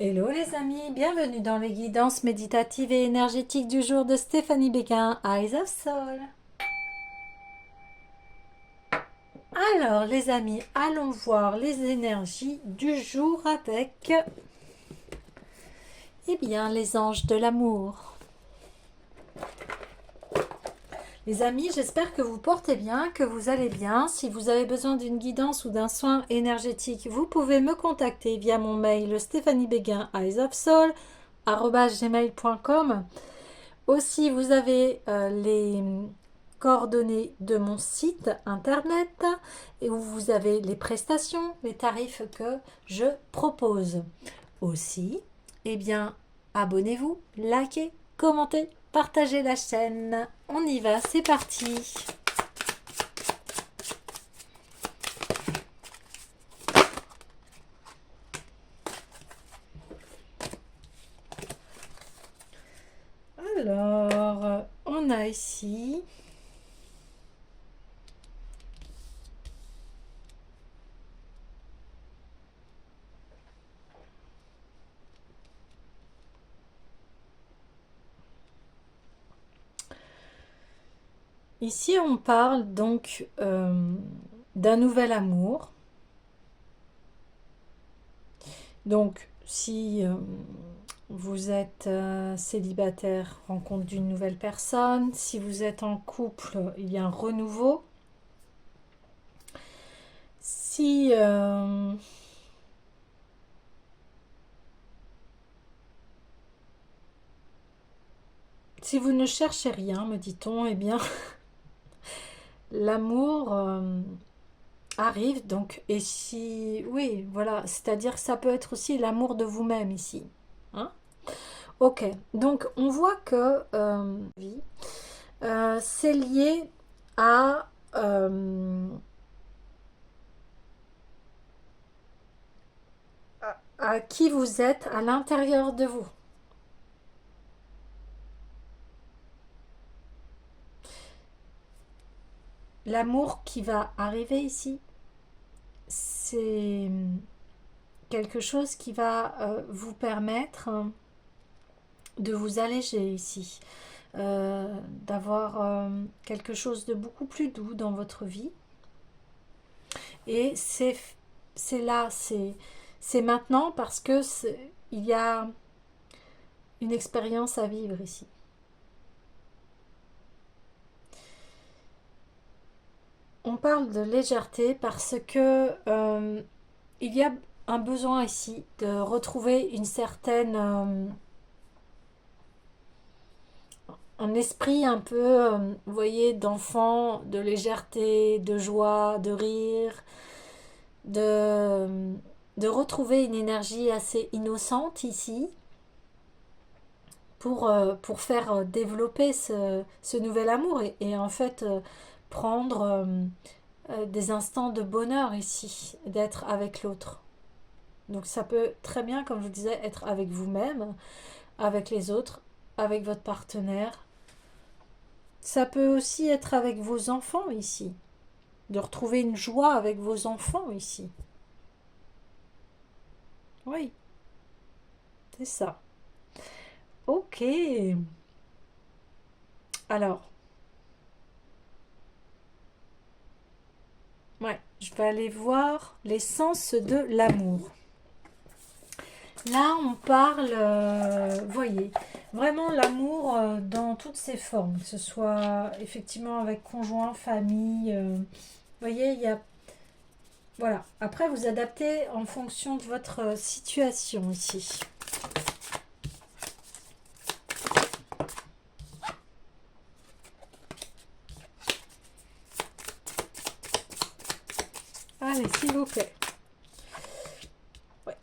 Hello les amis, bienvenue dans les guidances méditatives et énergétiques du jour de Stéphanie Béguin, Eyes of Soul. Alors les amis, allons voir les énergies du jour avec, les anges de l'amour. Les amis, j'espère que vous portez bien, que vous allez bien. Si vous avez besoin d'une guidance ou d'un soin énergétique, vous pouvez me contacter via mon mail stéphaniebéguin eyesofsoul@gmail.com. Aussi, vous avez les coordonnées de mon site internet et où vous avez les prestations, les tarifs que je propose. Aussi, abonnez-vous, likez, commentez, partagez la chaîne. On y va, c'est parti. Alors, on a ici ici on parle donc d'un nouvel amour. Donc, si vous êtes célibataire, rencontre d'une nouvelle personne. Si vous êtes en couple, il y a un renouveau. Si si vous ne cherchez rien, me dit-on, eh bien, l'amour arrive. Donc, et si, oui, voilà, c'est-à-dire que ça peut être aussi l'amour de vous-même ici. Hein? Ok, donc on voit que c'est lié à qui vous êtes à l'intérieur de vous. L'amour qui va arriver ici, c'est quelque chose qui va vous permettre de vous alléger ici, d'avoir quelque chose de beaucoup plus doux dans votre vie. Et c'est là, c'est maintenant parce que il y a une expérience à vivre ici. On parle de légèreté parce que il y a un besoin ici de retrouver une certaine un esprit un peu, vous voyez, d'enfant, de légèreté, de joie, de rire, de, de retrouver une énergie assez innocente ici pour faire développer ce nouvel amour et en fait prendre des instants de bonheur ici, d'être avec l'autre. Donc ça peut très bien, comme je vous disais, être avec vous-même, avec les autres, avec votre partenaire. Ça peut aussi être avec vos enfants ici, de retrouver une joie avec vos enfants ici. Oui, c'est ça. Ok. Alors, ouais, je vais aller voir l'essence de l'amour. Là, on parle, voyez, vraiment l'amour dans toutes ses formes, que ce soit effectivement avec conjoint, famille. Voyez, il y a, voilà. Après, vous adaptez en fonction de votre situation ici. Allez, s'il vous plaît. Ouais.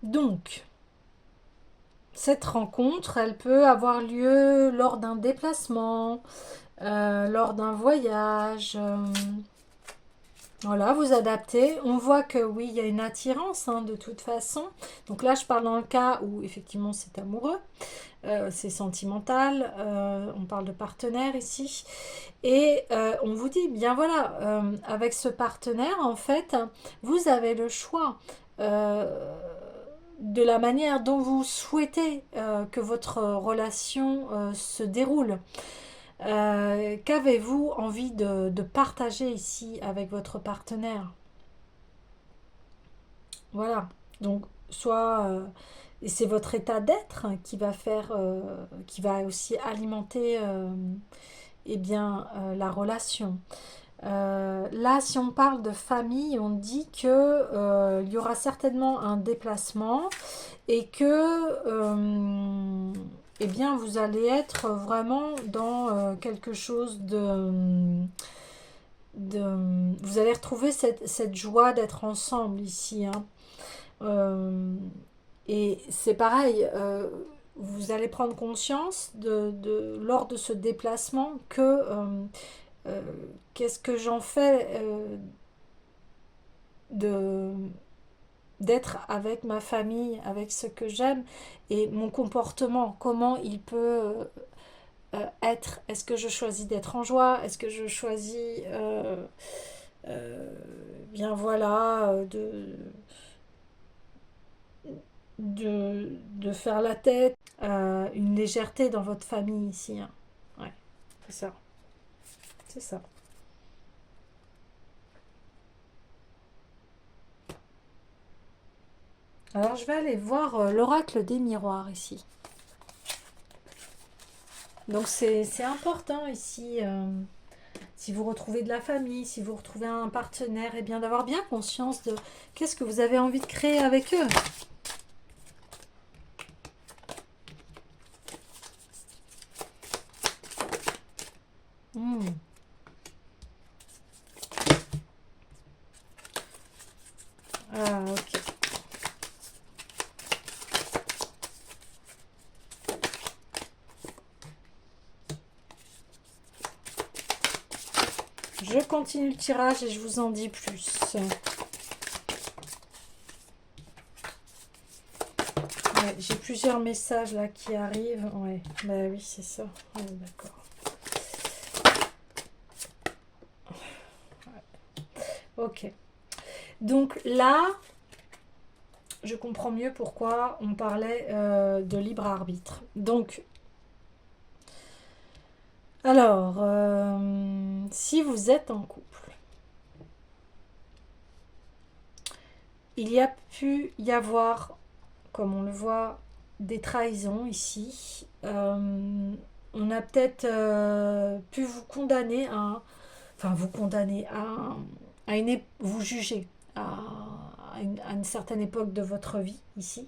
Donc, cette rencontre, elle peut avoir lieu lors d'un déplacement, lors d'un voyage. Voilà, vous adaptez. On voit que oui, il y a une attirance de toute façon. Donc là, je parle dans le cas où effectivement c'est amoureux, c'est sentimental, on parle de partenaire ici. Et on vous dit, bien voilà, avec ce partenaire, en fait, vous avez le choix de la manière dont vous souhaitez que votre relation se déroule. Qu'avez-vous envie de partager ici avec votre partenaire? Voilà. Donc, soit et c'est votre état d'être qui va faire, qui va aussi alimenter eh bien, la relation. Là, si on parle de famille, on dit que il y aura certainement un déplacement et que eh bien, vous allez être vraiment dans quelque chose vous allez retrouver cette joie d'être ensemble ici. Euh, et c'est pareil, vous allez prendre conscience lors de ce déplacement que euh, qu'est-ce que j'en fais de d'être avec ma famille, avec ce que j'aime et mon comportement, comment il peut être. Est-ce que je choisis d'être en joie? Est-ce que je choisis euh, bien voilà de faire la tête, une légèreté dans votre famille ici. Ouais, c'est ça. C'est ça. Alors je vais aller voir l'oracle des miroirs ici. Donc c'est important ici, si vous retrouvez de la famille, si vous retrouvez un partenaire, et bien d'avoir bien conscience de qu'est-ce que vous avez envie de créer avec eux. Hmm. Ah, ok. Je continue le tirage et je vous en dis plus. Ouais, j'ai plusieurs messages là qui arrivent. Ouais, bah oui, c'est ça. Ouais, d'accord. Ok. Donc là, je comprends mieux pourquoi on parlait de libre arbitre. Donc, alors, si vous êtes en couple, il y a pu y avoir, comme on le voit, des trahisons ici. On a peut-être pu vous condamner enfin vous condamner vous juger à une certaine époque de votre vie ici.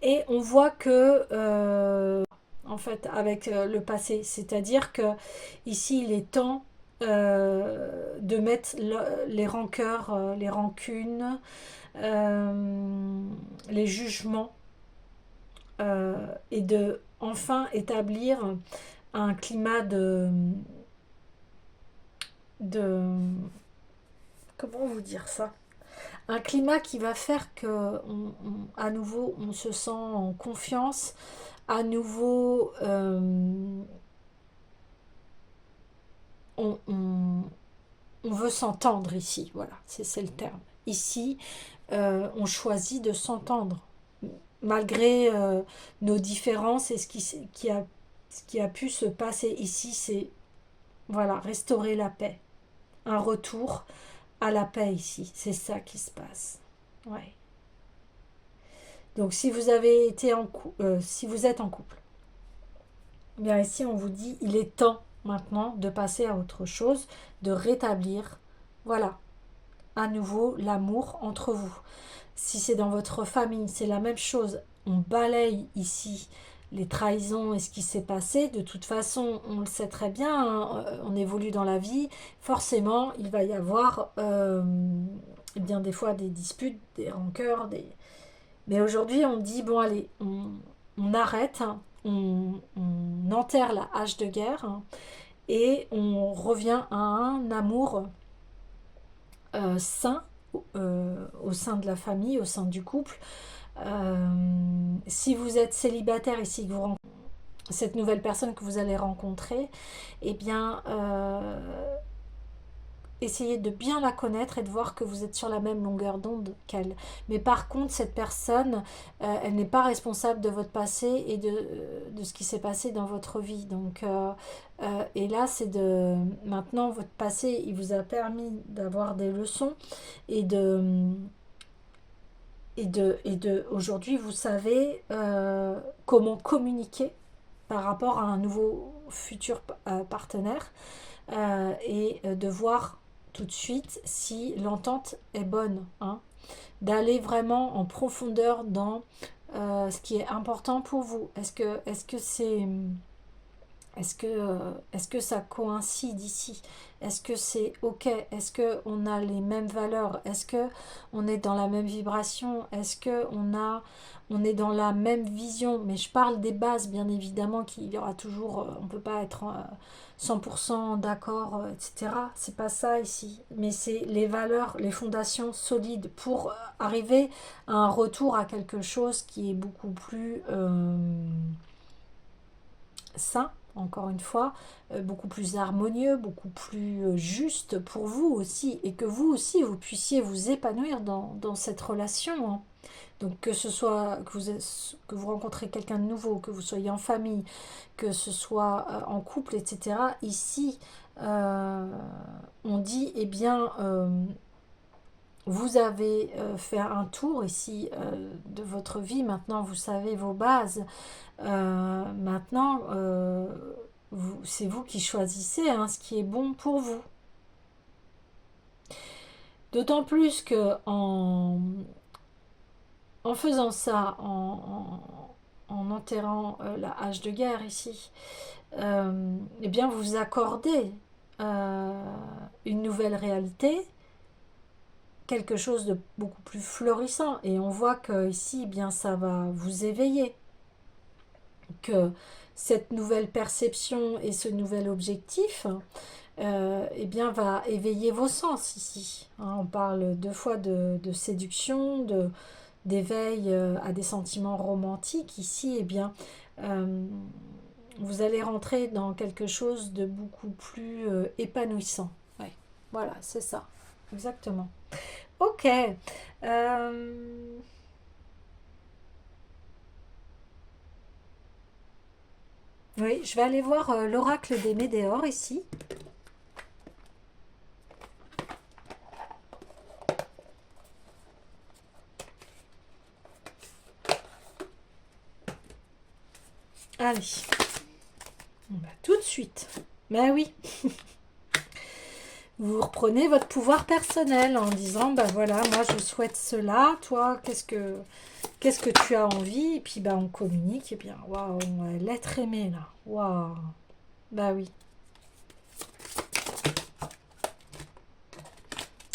Et on voit que en fait avec le passé, c'est-à-dire que ici il est temps de mettre les rancœurs, les rancunes, les jugements et de enfin établir un climat de comment vous dire ça, un climat qui va faire que à nouveau on se sent en confiance, à nouveau on, on, on veut s'entendre ici, voilà, c'est le terme. Ici, on choisit de s'entendre malgré nos différences et ce qui a pu se passer ici, c'est voilà, restaurer la paix, un retour à la paix ici, c'est ça qui se passe. Ouais. Donc si vous avez été si vous êtes en couple, bien ici on vous dit il est temps maintenant de passer à autre chose, de rétablir, voilà, à nouveau l'amour entre vous. Si c'est dans votre famille, c'est la même chose. On balaye ici les trahisons et ce qui s'est passé. De toute façon, on le sait très bien, on évolue dans la vie. Forcément, il va y avoir eh bien des fois des disputes, des rancœurs. Mais aujourd'hui, on dit, bon allez, on arrête, on enterre la hache de guerre et on revient à un amour sain au sein de la famille, au sein du couple. Si vous êtes célibataire ici, que vous rencontrez cette nouvelle personne que vous allez rencontrer, eh bien, essayez de bien la connaître et de voir que vous êtes sur la même longueur d'onde qu'elle. Mais par contre, cette personne, elle n'est pas responsable de votre passé et de ce qui s'est passé dans votre vie. Donc, et là, c'est de... Maintenant, votre passé, il vous a permis d'avoir des leçons et aujourd'hui, vous savez comment communiquer par rapport à un nouveau futur partenaire et de voir tout de suite si l'entente est bonne, hein. D'aller vraiment en profondeur dans ce qui est important pour vous. Est-ce que ça coïncide ici? Est-ce que c'est ok? Est-ce que on a les mêmes valeurs? Est-ce que on est dans la même vibration? Est-ce que on est dans la même vision? Mais je parle des bases, bien évidemment, qu'il y aura toujours, on peut pas être 100% d'accord, etc. C'est pas ça ici, mais c'est les valeurs, les fondations solides pour arriver à un retour à quelque chose qui est beaucoup plus sain, encore une fois, beaucoup plus harmonieux, beaucoup plus juste pour vous aussi, et que vous aussi, vous puissiez vous épanouir dans cette relation, hein. Donc que ce soit que vous rencontrez quelqu'un de nouveau, que vous soyez en famille, que ce soit en couple, etc. Ici, on dit, eh bien, vous avez fait un tour ici de votre vie, maintenant vous savez vos bases. Maintenant, c'est vous qui choisissez hein, ce qui est bon pour vous. D'autant plus que en faisant ça, en enterrant la hache de guerre ici, eh bien vous accordez une nouvelle réalité, quelque chose de beaucoup plus florissant. Et on voit que ici, eh bien ça va vous éveiller. Que cette nouvelle perception et ce nouvel objectif eh bien, va éveiller vos sens ici. Hein, on parle deux fois de séduction, d'éveil à des sentiments romantiques. Ici, eh bien, vous allez rentrer dans quelque chose de beaucoup plus épanouissant. Ouais. Voilà, c'est ça. Exactement. Ok. Oui, je vais aller voir l'oracle des Médéors ici. Allez. Bah, tout de suite. Ben oui. Vous reprenez votre pouvoir personnel en disant, ben voilà, moi je souhaite cela, toi, qu'est-ce que tu as envie? Et puis ben on communique, et bien, waouh, l'être aimé là, waouh. Bah oui.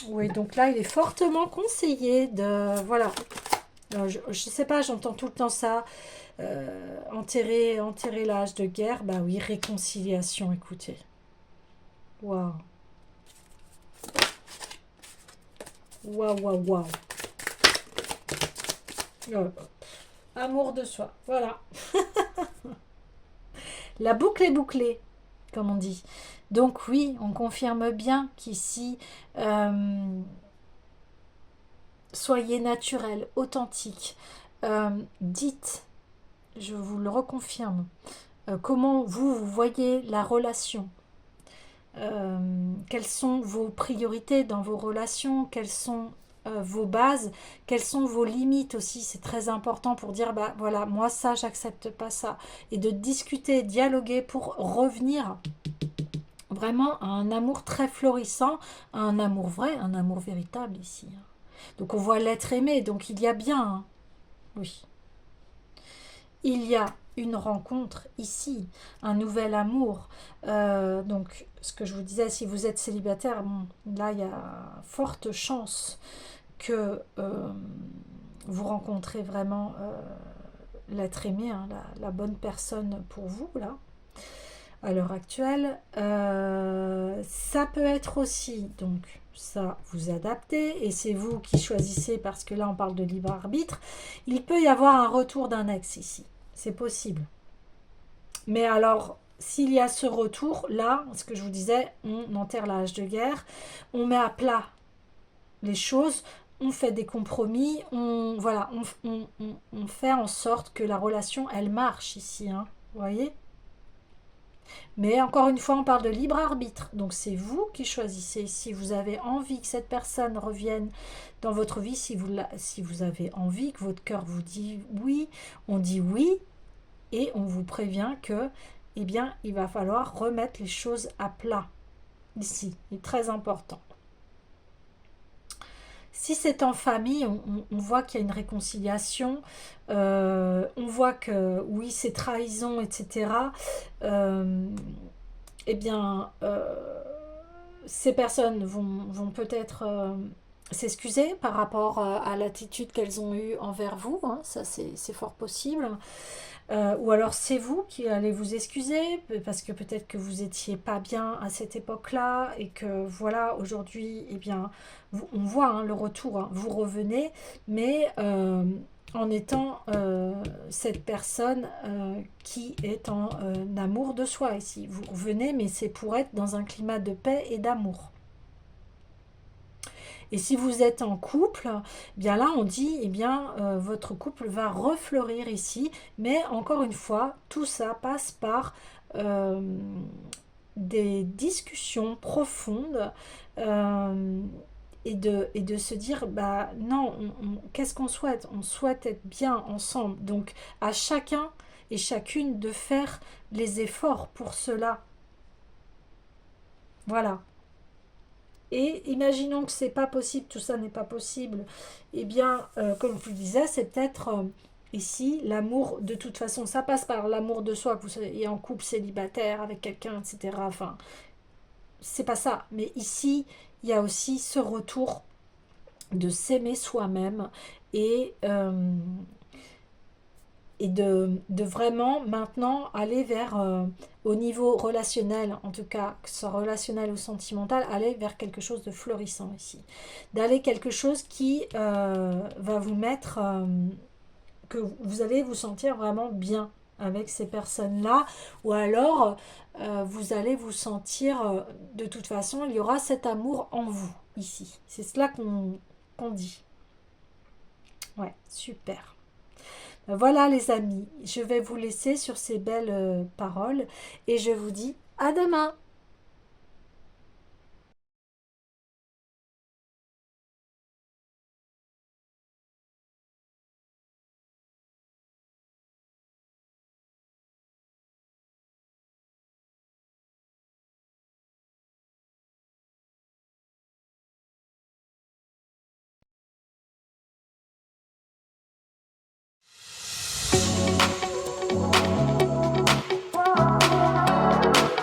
Oui, donc là, il est fortement conseillé de, voilà. Alors, je sais pas, j'entends tout le temps ça. Enterrer l'âge de guerre, bah oui, réconciliation, écoutez. Waouh. Waouh, waouh, waouh. Oh, amour de soi, voilà. La boucle est bouclée, comme on dit. Donc oui, on confirme bien qu'ici, soyez naturel, authentique. Dites, je vous le reconfirme, comment vous voyez la relation. Quelles sont vos priorités dans vos relations, quelles sont vos bases, quelles sont vos limites aussi, c'est très important pour dire bah voilà, moi ça j'accepte pas ça, et de discuter, dialoguer pour revenir vraiment à un amour très florissant, à un amour vrai, un amour véritable ici. Donc on voit l'être aimé, donc il y a bien, hein. Oui, il y a une rencontre ici, un nouvel amour. Donc, ce que je vous disais, si vous êtes célibataire, bon, là, il y a forte chance que vous rencontrez vraiment l'être aimé, hein, la bonne personne pour vous, là. à l'heure actuelle. Ça peut être aussi, donc ça vous adaptez et c'est vous qui choisissez parce que là on parle de libre arbitre. Il peut y avoir un retour d'un ex ici, c'est possible. Mais alors, s'il y a ce retour, là, ce que je vous disais, on enterre la hache de guerre, on met à plat les choses, on fait des compromis, on, voilà, on fait en sorte que la relation, elle marche ici, hein, vous voyez. Mais encore une fois, on parle de libre arbitre. Donc c'est vous qui choisissez. Si vous avez envie que cette personne revienne dans votre vie, si vous avez envie, que votre cœur vous dit oui, on dit oui. Et on vous prévient que, eh bien, il va falloir remettre les choses à plat. Ici, c'est très important. Si c'est en famille, on voit qu'il y a une réconciliation, on voit que oui, c'est trahison, etc. Eh bien, ces personnes vont peut-être s'excuser par rapport à l'attitude qu'elles ont eue envers vous, hein, ça c'est fort possible. Ou alors c'est vous qui allez vous excuser parce que peut-être que vous étiez pas bien à cette époque-là et que voilà aujourd'hui eh bien on voit hein, le retour, hein, vous revenez mais en étant cette personne qui est en amour de soi ici. Vous revenez mais c'est pour être dans un climat de paix et d'amour. Et si vous êtes en couple, eh bien là on dit, eh bien votre couple va refleurir ici, mais encore une fois, tout ça passe par euh, des discussions profondes et de se dire, bah non, qu'est-ce qu'on souhaite? On souhaite être bien ensemble. Donc à chacun et chacune de faire les efforts pour cela. Voilà. Et imaginons que c'est pas possible, tout ça n'est pas possible. Eh bien, comme je vous disais, c'est peut-être ici l'amour. De toute façon, ça passe par l'amour de soi que vous soyez en couple célibataire avec quelqu'un, etc. Enfin, c'est pas ça. Mais ici, il y a aussi ce retour de s'aimer soi-même et de vraiment maintenant aller vers, au niveau relationnel, en tout cas, que ce soit relationnel ou sentimental, aller vers quelque chose de florissant ici. D'aller quelque chose qui va vous mettre, que vous allez vous sentir vraiment bien avec ces personnes-là, ou alors vous allez vous sentir, de toute façon, il y aura cet amour en vous, ici. C'est cela qu'on dit. Ouais, super. Voilà les amis, je vais vous laisser sur ces belles paroles et je vous dis à demain.